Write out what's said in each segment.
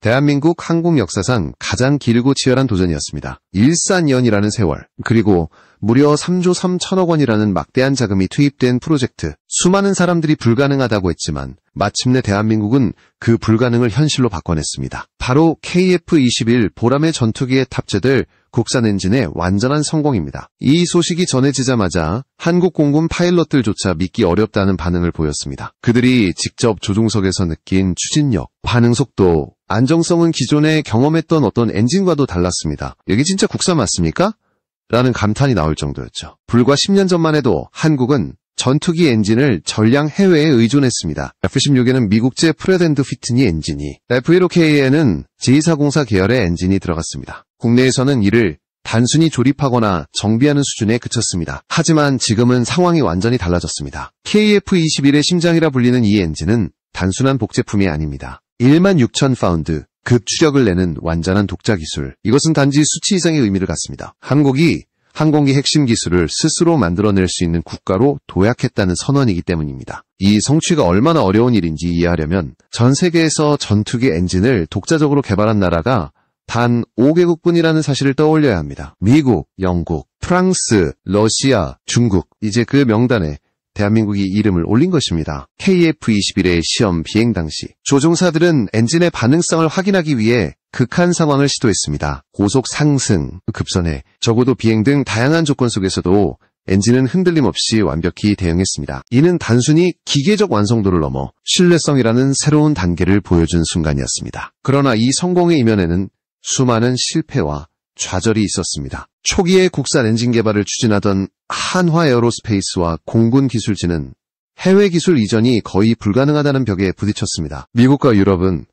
대한민국 항공 역사상 가장 길고 치열한 도전이었습니다. 일산연이라는 세월, 그리고 무려 3조 3천억 원이라는 막대한 자금이 투입된 프로젝트. 수많은 사람들이 불가능하다고 했지만 마침내 대한민국은 그 불가능을 현실로 바꿔냈습니다. 바로 KF-21 보람의 전투기에 탑재될 국산 엔진의 완전한 성공입니다. 이 소식이 전해지자마자 한국 공군 파일럿들조차 믿기 어렵다는 반응을 보였습니다. 그들이 직접 조종석에서 느낀 추진력, 반응 속도, 안정성은 기존에 경험했던 어떤 엔진과도 달랐습니다. 여기 진짜 국산 맞습니까? 라는 감탄이 나올 정도였죠. 불과 10년 전만 해도 한국은 전투기 엔진을 전량 해외에 의존했습니다. F-16에는 미국제 프렛 앤드 휘트니 엔진이, F-15K에는 J404 계열의 엔진이 들어갔습니다. 국내에서는 이를 단순히 조립하거나 정비하는 수준에 그쳤습니다. 하지만 지금은 상황이 완전히 달라졌습니다. KF-21의 심장이라 불리는 이 엔진은 단순한 복제품이 아닙니다. 16,000파운드, 급추력을 내는 완전한 독자 기술. 이것은 단지 수치 이상의 의미를 갖습니다. 한국이 항공기 핵심 기술을 스스로 만들어낼 수 있는 국가로 도약했다는 선언이기 때문입니다. 이 성취가 얼마나 어려운 일인지 이해하려면 전 세계에서 전투기 엔진을 독자적으로 개발한 나라가 단 5개국뿐이라는 사실을 떠올려야 합니다. 미국, 영국, 프랑스, 러시아, 중국, 이제 그 명단에 대한민국이 이름을 올린 것입니다. KF-21의 시험 비행 당시 조종사들은 엔진의 반응성을 확인하기 위해 극한 상황을 시도했습니다. 고속 상승, 급선회, 적어도 비행 등 다양한 조건 속에서도 엔진은 흔들림 없이 완벽히 대응했습니다. 이는 단순히 기계적 완성도를 넘어 신뢰성이라는 새로운 단계를 보여준 순간이었습니다. 그러나 이 성공의 이면에는 수많은 실패와 좌절이 있었습니다. 초기에 국산 엔진 개발을 추진하던 한화 에어로스페이스와 공군 기술진은 해외 기술 이전이 거의 불가능하다는 벽에 부딪혔습니다. 미국과 유럽은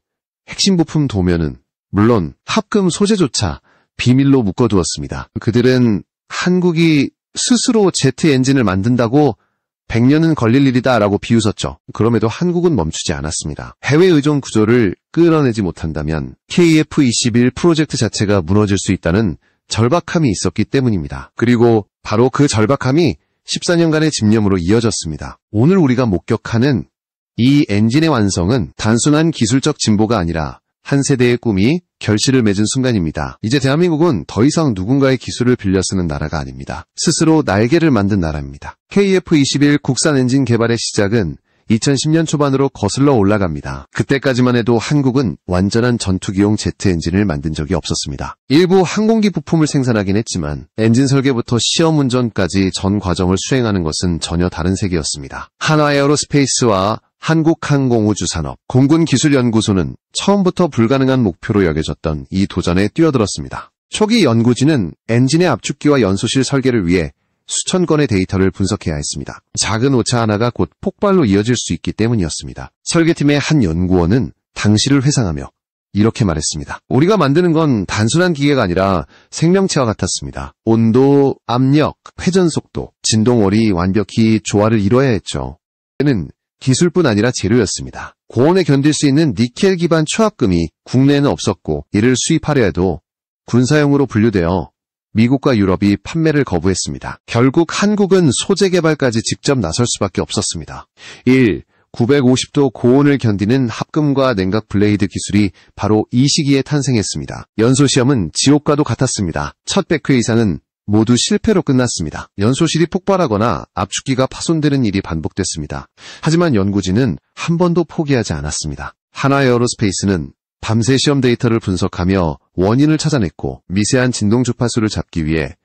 핵심 부품 도면은 물론 합금 소재조차 비밀로 묶어두었습니다. 그들은 한국이 스스로 제트 엔진을 만든다고 100년은 걸릴 일이다 라고 비웃었죠. 그럼에도 한국은 멈추지 않았습니다. 해외 의존 구조를 끌어내지 못한다면 KF-21 프로젝트 자체가 무너질 수 있다는 절박함이 있었기 때문입니다. 그리고 바로 그 절박함이 14년간의 집념으로 이어졌습니다. 오늘 우리가 목격하는 이 엔진의 완성은 단순한 기술적 진보가 아니라 한 세대의 꿈이 결실을 맺은 순간입니다. 이제 대한민국은 더 이상 누군가의 기술을 빌려 쓰는 나라가 아닙니다. 스스로 날개를 만든 나라입니다. KF-21 국산 엔진 개발의 시작은 2010년 초반으로 거슬러 올라갑니다. 그때까지만 해도 한국은 완전한 전투기용 제트 엔진을 만든 적이 없었습니다. 일부 항공기 부품을 생산하긴 했지만 엔진 설계부터 시험 운전까지 전 과정을 수행하는 것은 전혀 다른 세계였습니다. 한화 에어로스페이스와 한국항공우주산업, 공군기술연구소는 처음부터 불가능한 목표로 여겨졌던 이 도전에 뛰어들었습니다. 초기 연구진은 엔진의 압축기와 연소실 설계를 위해 수천 건의 데이터를 분석해야 했습니다. 작은 오차 하나가 곧 폭발로 이어질 수 있기 때문이었습니다. 설계팀의 한 연구원은 당시를 회상하며 이렇게 말했습니다. 우리가 만드는 건 단순한 기계가 아니라 생명체와 같았습니다. 온도, 압력, 회전 속도, 진동월이 완벽히 조화를 이뤄야 했죠. 는 기술뿐 아니라 재료였습니다. 고온에 견딜 수 있는 니켈 기반 초합금이 국내에는 없었고 이를 수입하려 해도 군사용으로 분류되어 미국과 유럽이 판매를 거부했습니다. 결국 한국은 소재 개발까지 직접 나설 수밖에 없었습니다. 1. 950도 고온을 견디는 합금과 냉각 블레이드 기술이 바로 이 시기에 탄생했습니다. 연소시험은 지옥과도 같았습니다. 첫 100회 이상은 모두 실패로 끝났습니다. 연소실이 폭발하거나 압축기가 파손되는 일이 반복됐습니다. 하지만 연구진은 한 번도 포기하지 않았습니다. 한화 에어로스페이스는 밤새 시험 데이터를 분석하며 원인을 찾아냈고 미세한 진동 주파수를 잡기 위해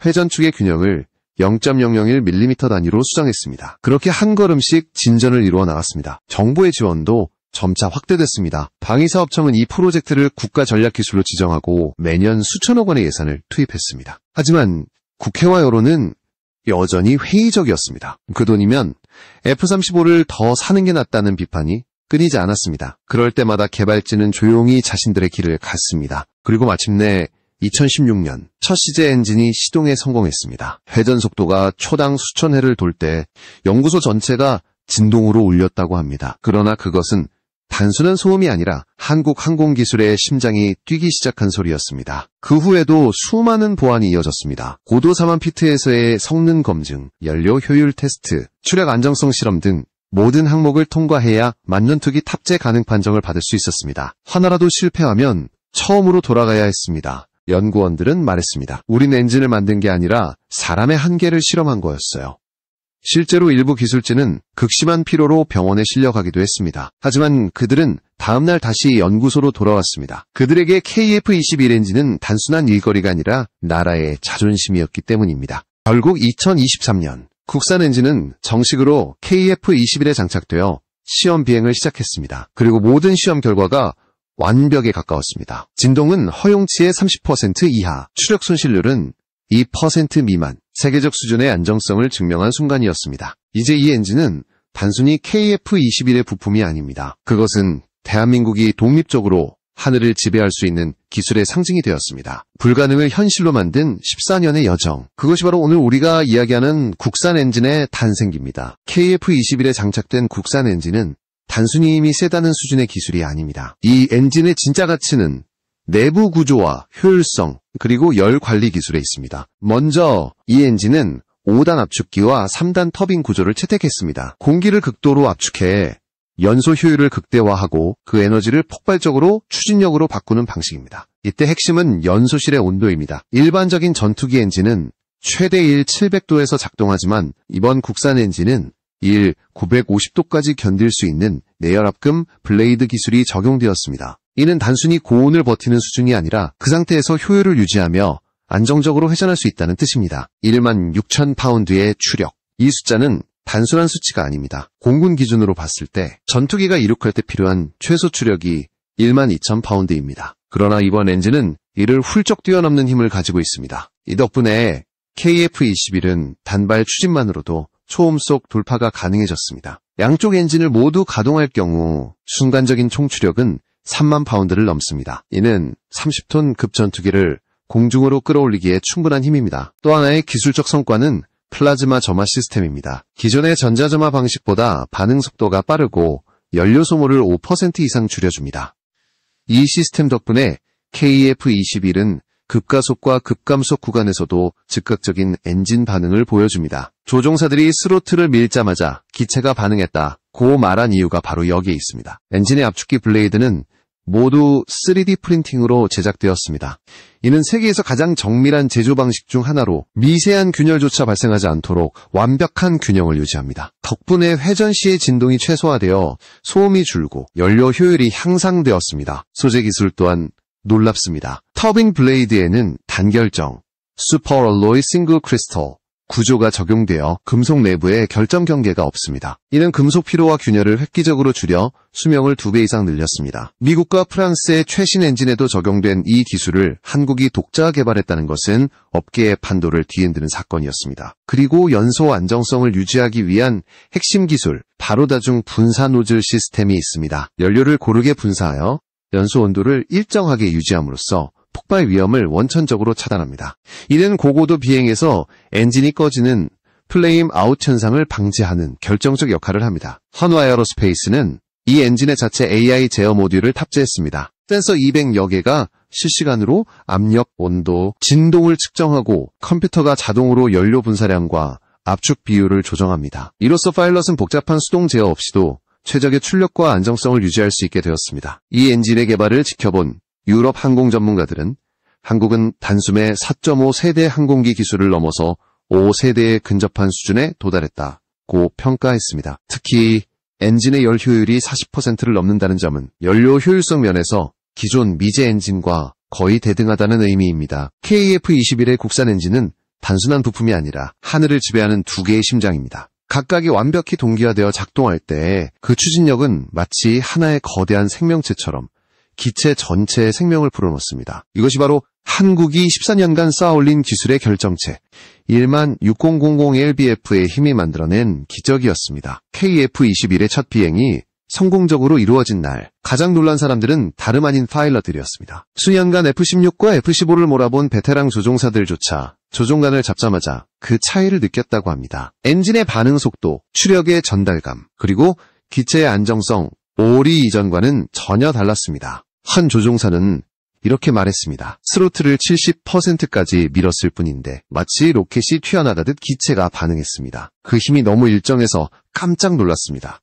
회전축의 균형을 0.001mm 단위로 수정했습니다. 그렇게 한 걸음씩 진전을 이루어 나갔습니다. 정부의 지원도 점차 확대됐습니다. 방위사업청은 이 프로젝트를 국가전략기술로 지정하고 매년 수천억 원의 예산을 투입했습니다. 하지만 국회와 여론은 여전히 회의적이었습니다. 그 돈이면 F-35를 더 사는 게 낫다는 비판이 끊이지 않았습니다. 그럴 때마다 개발진은 조용히 자신들의 길을 갔습니다. 그리고 마침내 2016년 첫 시제 엔진이 시동에 성공했습니다. 회전 속도가 초당 수천 회를 돌 때 연구소 전체가 진동으로 울렸다고 합니다. 그러나 그것은 단순한 소음이 아니라 한국 항공기술의 심장이 뛰기 시작한 소리였습니다. 그 후에도 수많은 보완이 이어졌습니다. 고도 4만 피트에서의 성능 검증, 연료 효율 테스트, 추력 안정성 실험 등 모든 항목을 통과해야 만년투기 탑재 가능 판정을 받을 수 있었습니다. 하나라도 실패하면 처음으로 돌아가야 했습니다. 연구원들은 말했습니다. 우린 엔진을 만든 게 아니라 사람의 한계를 실험한 거였어요. 실제로 일부 기술진은 극심한 피로로 병원에 실려가기도 했습니다. 하지만 그들은 다음날 다시 연구소로 돌아왔습니다. 그들에게 KF-21 엔진은 단순한 일거리가 아니라 나라의 자존심이었기 때문입니다. 결국 2023년 국산 엔진은 정식으로 KF-21에 장착되어 시험 비행을 시작했습니다. 그리고 모든 시험 결과가 완벽에 가까웠습니다. 진동은 허용치의 30% 이하, 추력 손실률은 2% 미만, 세계적 수준의 안정성을 증명한 순간이었습니다. 이제 이 엔진은 단순히 KF-21의 부품이 아닙니다. 그것은 대한민국이 독립적으로 하늘을 지배할 수 있는 기술의 상징이 되었습니다. 불가능을 현실로 만든 14년의 여정. 그것이 바로 오늘 우리가 이야기하는 국산 엔진의 탄생기입니다. KF-21에 장착된 국산 엔진은 단순히 힘이 세다는 수준의 기술이 아닙니다. 이 엔진의 진짜 가치는 내부 구조와 효율성, 그리고 열 관리 기술에 있습니다. 먼저 이 엔진은 5단 압축기와 3단 터빈 구조를 채택했습니다. 공기를 극도로 압축해 연소 효율을 극대화하고 그 에너지를 폭발적으로 추진력으로 바꾸는 방식입니다. 이때 핵심은 연소실의 온도입니다. 일반적인 전투기 엔진은 최대 700도에서 작동하지만 이번 국산 엔진은 950도까지 견딜 수 있는 내열압금 블레이드 기술이 적용되었습니다. 이는 단순히 고온을 버티는 수준이 아니라 그 상태에서 효율을 유지하며 안정적으로 회전할 수 있다는 뜻입니다. 16,000파운드의 추력. 이 숫자는 단순한 수치가 아닙니다. 공군 기준으로 봤을 때 전투기가 이륙할 때 필요한 최소 추력이 12,000파운드입니다. 그러나 이번 엔진은 이를 훌쩍 뛰어넘는 힘을 가지고 있습니다. 이 덕분에 KF-21은 단발 추진만으로도 초음속 돌파가 가능해졌습니다. 양쪽 엔진을 모두 가동할 경우 순간적인 총추력은 3만 파운드를 넘습니다. 이는 30톤 급전투기를 공중으로 끌어올리기에 충분한 힘입니다. 또 하나의 기술적 성과는 플라즈마 점화 시스템입니다. 기존의 전자점화 방식보다 반응 속도가 빠르고 연료 소모를 5% 이상 줄여줍니다. 이 시스템 덕분에 KF-21은 급가속과 급감속 구간에서도 즉각적인 엔진 반응을 보여줍니다. 조종사들이 스로틀을 밀자마자 기체가 반응했다고 말한 이유가 바로 여기에 있습니다. 엔진의 압축기 블레이드는 모두 3D 프린팅으로 제작되었습니다. 이는 세계에서 가장 정밀한 제조 방식 중 하나로 미세한 균열조차 발생하지 않도록 완벽한 균형을 유지합니다. 덕분에 회전 시의 진동이 최소화되어 소음이 줄고 연료 효율이 향상되었습니다. 소재 기술 또한 놀랍습니다. 터빈 블레이드에는 단결정, 슈퍼얼로이 싱글 크리스털 구조가 적용되어 금속 내부에 결점 경계가 없습니다. 이는 금속 피로와 균열을 획기적으로 줄여 수명을 2배 이상 늘렸습니다. 미국과 프랑스의 최신 엔진에도 적용된 이 기술을 한국이 독자 개발했다는 것은 업계의 판도를 뒤흔드는 사건이었습니다. 그리고 연소 안정성을 유지하기 위한 핵심 기술, 바로다중 분사 노즐 시스템이 있습니다. 연료를 고르게 분사하여 연소 온도를 일정하게 유지함으로써 폭발 위험을 원천적으로 차단합니다. 이는 고고도 비행에서 엔진이 꺼지는 플레임 아웃 현상을 방지하는 결정적 역할을 합니다. 한화 에어로스페이스는 이 엔진의 자체 AI 제어 모듈을 탑재했습니다. 센서 200여 개가 실시간으로 압력, 온도, 진동을 측정하고 컴퓨터가 자동으로 연료 분사량과 압축 비율을 조정합니다. 이로써 파일럿은 복잡한 수동 제어 없이도 최적의 출력과 안정성을 유지할 수 있게 되었습니다. 이 엔진의 개발을 지켜본 유럽 항공 전문가들은 한국은 단숨에 4.5세대 항공기 기술을 넘어서 5세대에 근접한 수준에 도달했다고 평가했습니다. 특히 엔진의 열 효율이 40%를 넘는다는 점은 연료 효율성 면에서 기존 미제 엔진과 거의 대등하다는 의미입니다. KF-21의 국산 엔진은 단순한 부품이 아니라 하늘을 지배하는 두 개의 심장입니다. 각각이 완벽히 동기화되어 작동할 때 그 추진력은 마치 하나의 거대한 생명체처럼 기체 전체의 생명을 불어넣습니다. 이것이 바로 한국이 14년간 쌓아올린 기술의 결정체 16000LBF의 힘이 만들어낸 기적이었습니다. KF-21의 첫 비행이 성공적으로 이루어진 날 가장 놀란 사람들은 다름 아닌 파일럿들이었습니다. 수년간 F-16과 F-15를 몰아본 베테랑 조종사들조차 조종관을 잡자마자 그 차이를 느꼈다고 합니다. 엔진의 반응 속도, 추력의 전달감, 그리고 기체의 안정성, 오리 이전과는 전혀 달랐습니다. 한 조종사는 이렇게 말했습니다. 스로틀을 70%까지 밀었을 뿐인데 마치 로켓이 튀어나가듯 기체가 반응했습니다. 그 힘이 너무 일정해서 깜짝 놀랐습니다.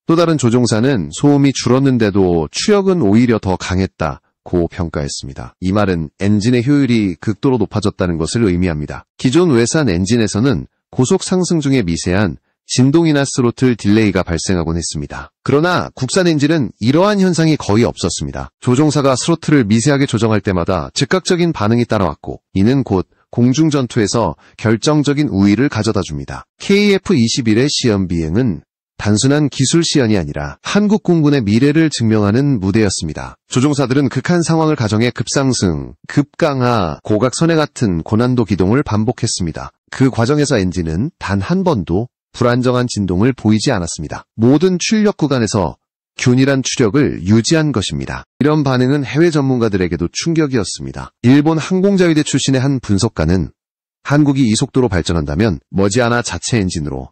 또 다른 조종사는 소음이 줄었는데도 추력은 오히려 더 강했다고 평가했습니다. 이 말은 엔진의 효율이 극도로 높아졌다는 것을 의미합니다. 기존 외산 엔진에서는 고속 상승 중에 미세한 진동이나 스로틀 딜레이가 발생하곤 했습니다. 그러나 국산 엔진은 이러한 현상이 거의 없었습니다. 조종사가 스로틀을 미세하게 조정할 때마다 즉각적인 반응이 따라왔고 이는 곧 공중전투에서 결정적인 우위를 가져다 줍니다. KF-21의 시험 비행은 단순한 기술 시연이 아니라 한국 공군의 미래를 증명하는 무대였습니다. 조종사들은 극한 상황을 가정해 급상승, 급강하, 고각선회 같은 고난도 기동을 반복했습니다. 그 과정에서 엔진은 단 한 번도 불안정한 진동을 보이지 않았습니다. 모든 출력 구간에서 균일한 추력을 유지한 것입니다. 이런 반응은 해외 전문가들에게도 충격이었습니다. 일본 항공자위대 출신의 한 분석가는 한국이 이 속도로 발전한다면 머지않아 자체 엔진으로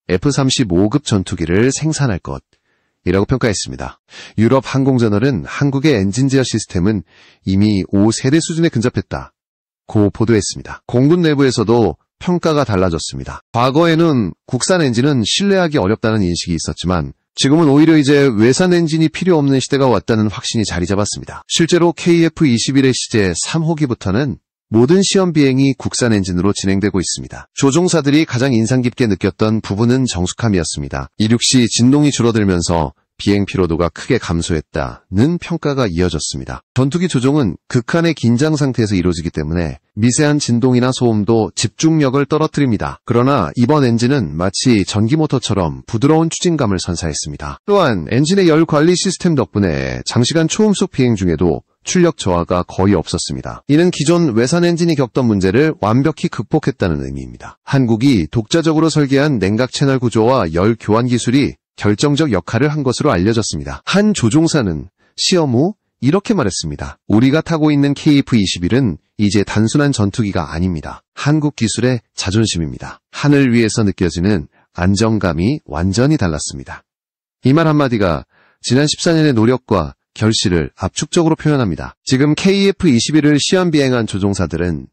F-35급 전투기를 생산할 것이라고 평가했습니다. 유럽 항공저널은 한국의 엔진 제어 시스템은 이미 5세대 수준에 근접했다고 보도했습니다. 공군 내부에서도 평가가 달라졌습니다. 과거에는 국산 엔진은 신뢰하기 어렵다는 인식이 있었지만 지금은 오히려 이제 외산 엔진이 필요 없는 시대가 왔다는 확신이 자리 잡았습니다. 실제로 KF-21의 시제 3호기부터는 모든 시험 비행이 국산 엔진으로 진행되고 있습니다. 조종사들이 가장 인상 깊게 느꼈던 부분은 정숙함이었습니다. 이륙 시 진동이 줄어들면서 비행 피로도가 크게 감소했다는 평가가 이어졌습니다. 전투기 조종은 극한의 긴장 상태에서 이루어지기 때문에 미세한 진동이나 소음도 집중력을 떨어뜨립니다. 그러나 이번 엔진은 마치 전기모터처럼 부드러운 추진감을 선사했습니다. 또한 엔진의 열 관리 시스템 덕분에 장시간 초음속 비행 중에도 출력 저하가 거의 없었습니다. 이는 기존 외산 엔진이 겪던 문제를 완벽히 극복했다는 의미입니다. 한국이 독자적으로 설계한 냉각 채널 구조와 열 교환 기술이 결정적 역할을 한 것으로 알려졌습니다. 한 조종사는 시험 후 이렇게 말했습니다. 우리가 타고 있는 KF-21은 이제 단순한 전투기가 아닙니다. 한국 기술의 자존심입니다. 하늘 위에서 느껴지는 안정감이 완전히 달랐습니다. 이 말 한마디가 지난 14년의 노력과 결실을 압축적으로 표현합니다. 지금 KF-21을 시험 비행한 조종사들은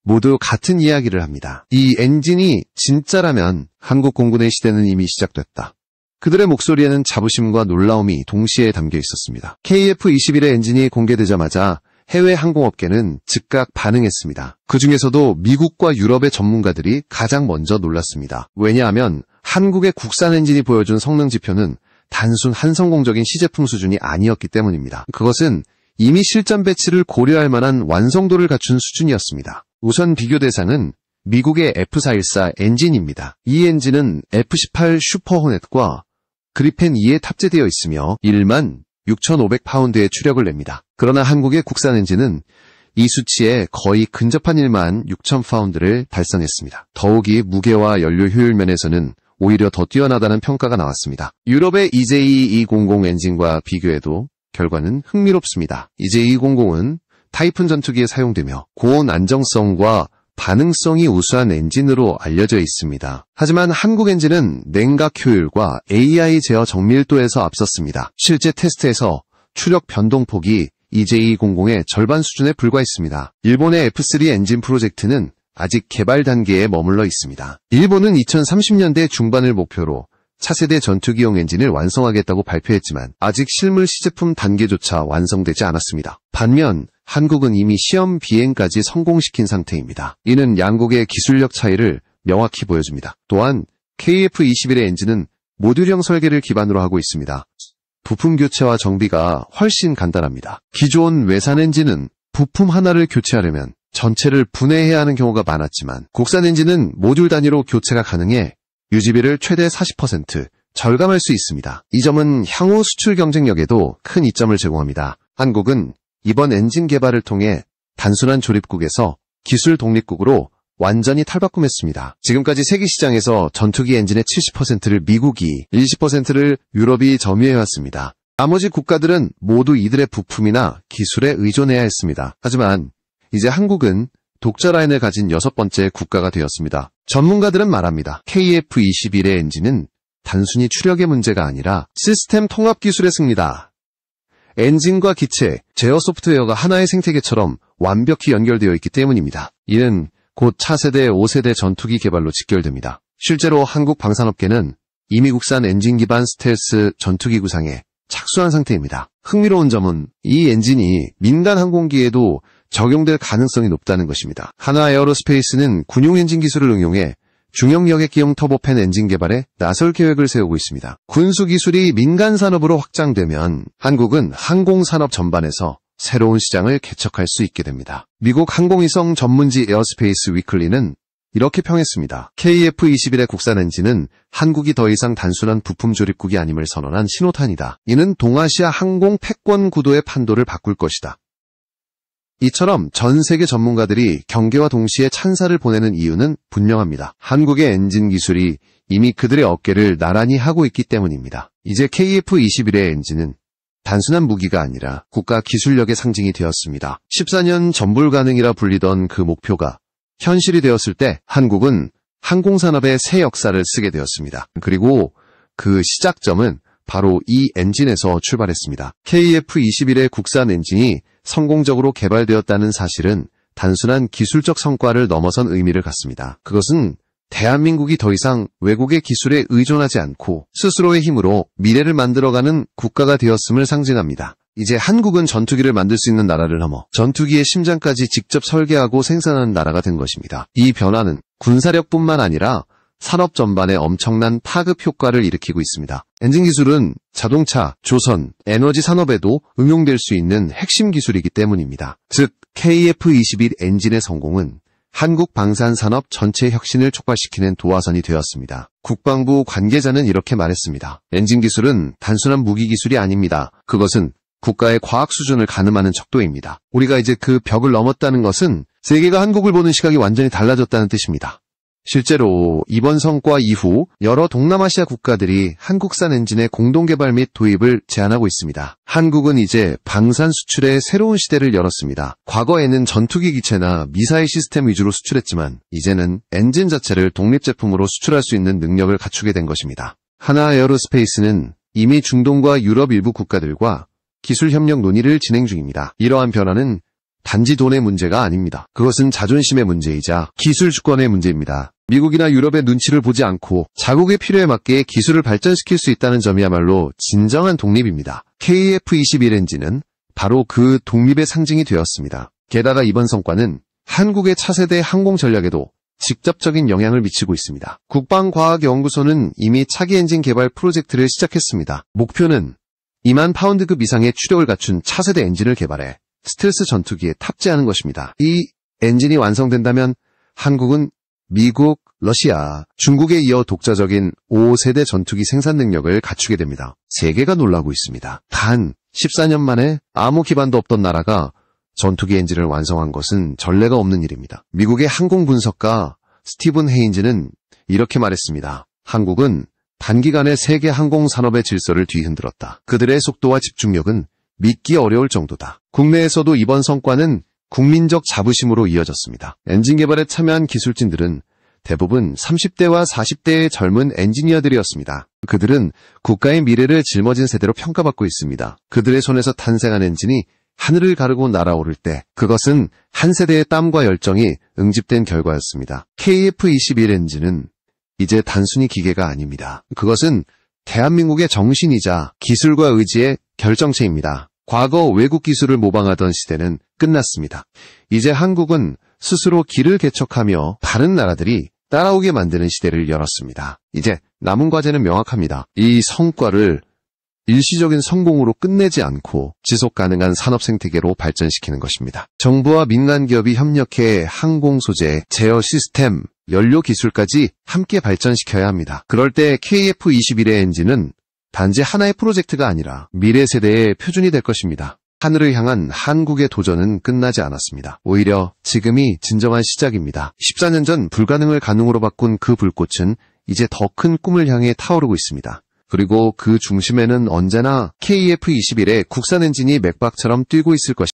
모두 같은 이야기를 합니다. 이 엔진이 진짜라면 한국 공군의 시대는 이미 시작됐다. 그들의 목소리에는 자부심과 놀라움이 동시에 담겨 있었습니다. KF-21의 엔진이 공개되자마자 해외 항공업계는 즉각 반응했습니다. 그 중에서도 미국과 유럽의 전문가들이 가장 먼저 놀랐습니다. 왜냐하면 한국의 국산 엔진이 보여준 성능 지표는 단순 한성공적인 시제품 수준이 아니었기 때문입니다. 그것은 이미 실전 배치를 고려할 만한 완성도를 갖춘 수준이었습니다. 우선 비교 대상은 미국의 F-414 엔진입니다. 이 엔진은 F-18 슈퍼 호넷과 그리펜 2에 탑재되어 있으며 16,500파운드의 추력을 냅니다. 그러나 한국의 국산 엔진은 이 수치에 거의 근접한 16,000파운드를 달성했습니다. 더욱이 무게와 연료 효율 면에서는 오히려 더 뛰어나다는 평가가 나왔습니다. 유럽의 EJ200 엔진과 비교해도 결과는 흥미롭습니다. EJ200은 타이푼 전투기에 사용되며 고온 안정성과 반응성이 우수한 엔진으로 알려져 있습니다. 하지만 한국 엔진은 냉각 효율과 AI 제어 정밀도에서 앞섰습니다. 실제 테스트에서 추력 변동폭이 EJ200의 절반 수준에 불과했습니다. 일본의 F3 엔진 프로젝트는 아직 개발 단계에 머물러 있습니다. 일본은 2030년대 중반을 목표로 차세대 전투기용 엔진을 완성하겠다고 발표했지만 아직 실물 시제품 단계조차 완성되지 않았습니다. 반면 한국은 이미 시험 비행까지 성공시킨 상태입니다. 이는 양국의 기술력 차이를 명확히 보여줍니다. 또한 KF-21의 엔진은 모듈형 설계를 기반으로 하고 있습니다. 부품 교체와 정비가 훨씬 간단합니다. 기존 외산 엔진은 부품 하나를 교체하려면 전체를 분해해야 하는 경우가 많았지만 국산 엔진은 모듈 단위로 교체가 가능해 유지비를 최대 40% 절감할 수 있습니다. 이 점은 향후 수출 경쟁력에도 큰 이점을 제공합니다. 한국은 이번 엔진 개발을 통해 단순한 조립국에서 기술 독립국으로 완전히 탈바꿈했습니다. 지금까지 세계 시장에서 전투기 엔진의 70%를 미국이, 20%를 유럽이 점유해왔습니다. 나머지 국가들은 모두 이들의 부품이나 기술에 의존해야 했습니다. 하지만 이제 한국은 독자 라인을 가진 6번째 국가가 되었습니다. 전문가들은 말합니다. KF-21의 엔진은 단순히 추력의 문제가 아니라 시스템 통합 기술의 승리다. 엔진과 기체, 제어 소프트웨어가 하나의 생태계처럼 완벽히 연결되어 있기 때문입니다. 이는 곧 차세대 5세대 전투기 개발로 직결됩니다. 실제로 한국 방산업계는 이미 국산 엔진 기반 스텔스 전투기 구상에 착수한 상태입니다. 흥미로운 점은 이 엔진이 민간 항공기에도 적용될 가능성이 높다는 것입니다. 한화 에어로스페이스는 군용 엔진 기술을 응용해 중형 여객기용 터보팬 엔진 개발에 나설 계획을 세우고 있습니다. 군수 기술이 민간 산업으로 확장되면 한국은 항공산업 전반에서 새로운 시장을 개척할 수 있게 됩니다. 미국 항공위성 전문지 에어스페이스 위클리는 이렇게 평했습니다. KF-21의 국산 엔진은 한국이 더 이상 단순한 부품 조립국이 아님을 선언한 신호탄이다. 이는 동아시아 항공 패권 구도의 판도를 바꿀 것이다. 이처럼 전 세계 전문가들이 경계와 동시에 찬사를 보내는 이유는 분명합니다. 한국의 엔진 기술이 이미 그들의 어깨를 나란히 하고 있기 때문입니다. 이제 KF-21의 엔진은 단순한 무기가 아니라 국가 기술력의 상징이 되었습니다. 14년 전불가능이라 불리던 그 목표가 현실이 되었을 때 한국은 항공산업의 새 역사를 쓰게 되었습니다. 그리고 그 시작점은 바로 이 엔진에서 출발했습니다. KF-21의 국산 엔진이 성공적으로 개발되었다는 사실은 단순한 기술적 성과를 넘어선 의미를 갖습니다. 그것은 대한민국이 더 이상 외국의 기술에 의존하지 않고 스스로의 힘으로 미래를 만들어가는 국가가 되었음을 상징합니다. 이제 한국은 전투기를 만들 수 있는 나라를 넘어 전투기의 심장까지 직접 설계하고 생산하는 나라가 된 것입니다. 이 변화는 군사력뿐만 아니라 산업 전반에 엄청난 파급 효과를 일으키고 있습니다. 엔진 기술은 자동차, 조선, 에너지 산업에도 응용될 수 있는 핵심 기술이기 때문입니다. 즉, KF-21 엔진의 성공은 한국 방산산업 전체 혁신을 촉발시키는 도화선이 되었습니다. 국방부 관계자는 이렇게 말했습니다. 엔진 기술은 단순한 무기 기술이 아닙니다. 그것은 국가의 과학 수준을 가늠하는 척도입니다. 우리가 이제 그 벽을 넘었다는 것은 세계가 한국을 보는 시각이 완전히 달라졌다는 뜻입니다. 실제로 이번 성과 이후 여러 동남아시아 국가들이 한국산 엔진의 공동개발 및 도입을 제안하고 있습니다. 한국은 이제 방산 수출의 새로운 시대를 열었습니다. 과거에는 전투기 기체나 미사일 시스템 위주로 수출했지만 이제는 엔진 자체를 독립제품으로 수출할 수 있는 능력을 갖추게 된 것입니다. 한화 에어로스페이스는 이미 중동과 유럽 일부 국가들과 기술 협력 논의를 진행 중입니다. 이러한 변화는 단지 돈의 문제가 아닙니다. 그것은 자존심의 문제이자 기술 주권의 문제입니다. 미국이나 유럽의 눈치를 보지 않고 자국의 필요에 맞게 기술을 발전시킬 수 있다는 점이야말로 진정한 독립입니다. KF-21 엔진은 바로 그 독립의 상징이 되었습니다. 게다가 이번 성과는 한국의 차세대 항공 전략에도 직접적인 영향을 미치고 있습니다. 국방과학연구소는 이미 차기 엔진 개발 프로젝트를 시작했습니다. 목표는 2만 파운드급 이상의 추력을 갖춘 차세대 엔진을 개발해 스텔스 전투기에 탑재하는 것입니다. 이 엔진이 완성된다면 한국은 미국, 러시아, 중국에 이어 독자적인 5세대 전투기 생산 능력을 갖추게 됩니다. 세계가 놀라고 있습니다. 단 14년 만에 아무 기반도 없던 나라가 전투기 엔진을 완성한 것은 전례가 없는 일입니다. 미국의 항공 분석가 스티븐 헤인즈는 이렇게 말했습니다. 한국은 단기간에 세계 항공 산업의 질서를 뒤흔들었다. 그들의 속도와 집중력은 믿기 어려울 정도다. 국내에서도 이번 성과는 국민적 자부심으로 이어졌습니다. 엔진 개발에 참여한 기술진들은 대부분 30대와 40대의 젊은 엔지니어들이었습니다. 그들은 국가의 미래를 짊어진 세대로 평가받고 있습니다. 그들의 손에서 탄생한 엔진이 하늘을 가르고 날아오를 때 그것은 한 세대의 땀과 열정이 응집된 결과였습니다. KF-21 엔진은 이제 단순히 기계가 아닙니다. 그것은 대한민국의 정신이자 기술과 의지의 결정체입니다. 과거 외국 기술을 모방하던 시대는 끝났습니다. 이제 한국은 스스로 길을 개척하며 다른 나라들이 따라오게 만드는 시대를 열었습니다. 이제 남은 과제는 명확합니다. 이 성과를 일시적인 성공으로 끝내지 않고 지속 가능한 산업 생태계로 발전시키는 것입니다. 정부와 민간 기업이 협력해 항공 소재, 제어 시스템, 연료 기술까지 함께 발전시켜야 합니다. 그럴 때 KF-21의 엔진은 단지 하나의 프로젝트가 아니라 미래 세대의 표준이 될 것입니다. 하늘을 향한 한국의 도전은 끝나지 않았습니다. 오히려 지금이 진정한 시작입니다. 14년 전 불가능을 가능으로 바꾼 그 불꽃은 이제 더 큰 꿈을 향해 타오르고 있습니다. 그리고 그 중심에는 언제나 KF-21의 국산 엔진이 맥박처럼 뛰고 있을 것입니다.